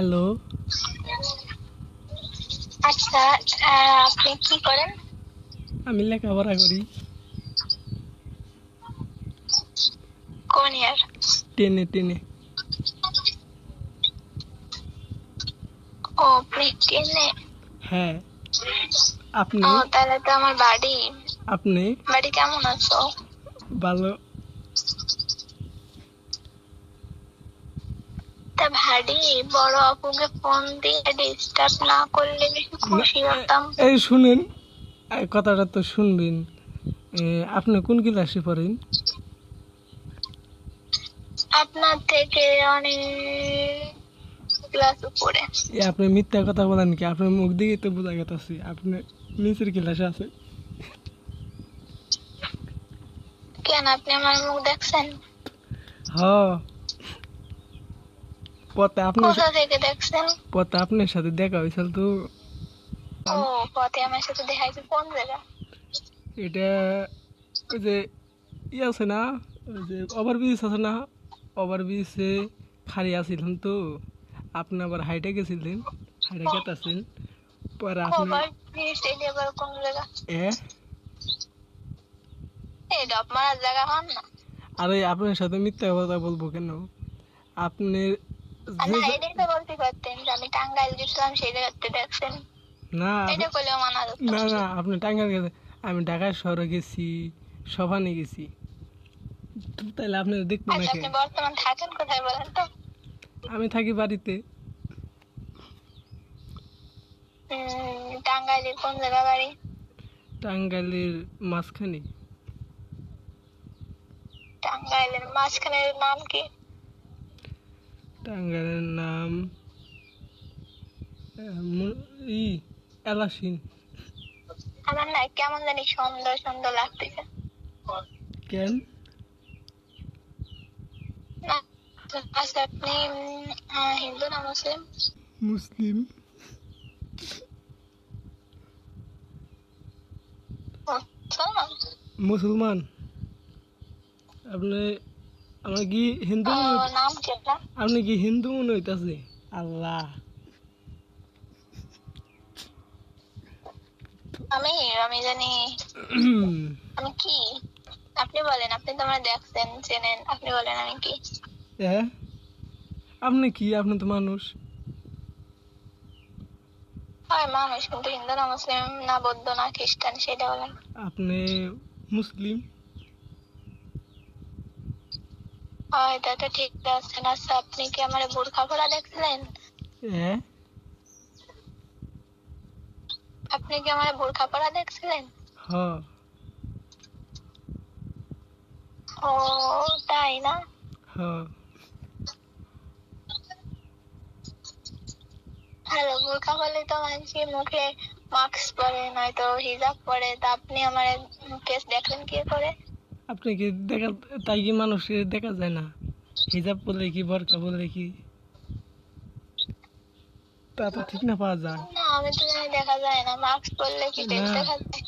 Hello. আচ্ছা, আপনি কি করেন? আমি লেখাপড়া করি। কোন ইয়ার? টেনে টেনে। ও, আপনি টেনে? হ্যাঁ। ও, আপনি? তাহলে তো আমার বাড়ি। আপনি? বাড়ি কেমন আছো? ভালো। তা ভাডি, বড় আপুকে ফোন দিয়ে ডিস্টার্ব না করলে বেশি না, খুশি হতাম। এই শুনেন, কথাটা তো শুনবেন। আপনি কোন ক্লাসে পড়েন? আপনার থেকে অনেক ক্লাস উপরে। আপনি মিথ্যা কথা বলেন কি? আপনার মুখ দিকে তো বোঝা গেছে আপনি নিচের ক্লাসে আছে। কেন, আপনি আমার মুখ দেখছেন? হ। পথে আপনার কোথা থেকে দেখছেন? পথে আপনার সাথে দেখা হয়েছিল তো। ও, পথে আমার সাথে দেখাইছে? কোন জায়গা? এটা ওই যে আছে না, ওই যে ওভারব্রিজ আছে না, ওভারব্রিজে খাড়ি আসছিলাম তো। আপনি আবার হাইটে গেছিলেন, হাইটে গেতেছেন পরে আপনি খবর নিশ্চয়, এটা আবার কোন জায়গা? এ এই ডব মারার জায়গা হন না। আরে আপনার সাথে মিথ্যা কথা বলবো কেন? আপনি যে না, এটাই তো বলতে পারতেন যে আমি টাঙ্গাইল গেছিলাম, সেই জায়গাতে দেখছেন। না এটা করলেও মানা যেত। না না, আপনি টাঙ্গাইল গেছে, আমি ঢাকা শহরে গেছি, সভানে গেছি, তাহলে আপনি দেখবো আচ্ছা, নাকি? আপনি বর্তমান থাকেন কোথায় বলেন তো? আমি থাকি বাড়িতে। টাঙ্গাইলের কোন জায়গা বাড়ি? টাঙ্গাইলের মাঝখানে। টাঙ্গাইলের মাঝখানের নাম কি? টাঙ্গাইলের নাম ই এলাসিন। আমার না কেমন জানি সুন্দর সুন্দর লাগতেছে। কেন? না, আচ্ছা, আপনি হিন্দু না মুসলিম? মুসলিম। আচ্ছা, মুসলমান। আপনি আমার কি হিন্দু মনে নাম কি আপনার? আপনি কি হিন্দু মনে হইতাছে? আল্লাহ। আমি আমি জানি আমি কি। আপনি বলেন, আপনি তো আমার দেখছেন, চেনেন, আপনি বলেন আমি কি। হ্যাঁ, আপনি কি? আপনি তো মানুষ। হয় মানুষ, কিন্তু হিন্দু না মুসলিম না বৌদ্ধ না খ্রিস্টান, সেটা বলেন। আপনি মুসলিম। হয়, এটা তো ঠিক আছে। আচ্ছা, আপনি কি আমার বোরখা পরা দেখছিলেন? হ্যাঁ। আপনি কি আমার বোরখা পরা দেখছিলেন? হ। ও, তাই না? হ। হ্যালো, বোরখা পরলে তো মানুষের মুখে মাস্ক পরে, নয়তো হিজাব পরে, তা আপনি আমার ফেস দেখলেন কি করে? আপনি কি দেখা, তাই কি মানুষের দেখা যায় না? হিজাব পরলে কি, বোরকা পরলে কি, তা তো ঠিক না পাওয়া যায় না, আমি তো জানি দেখা যায় না। মাস্ক পরলে কি না। ফেস দেখা যায়?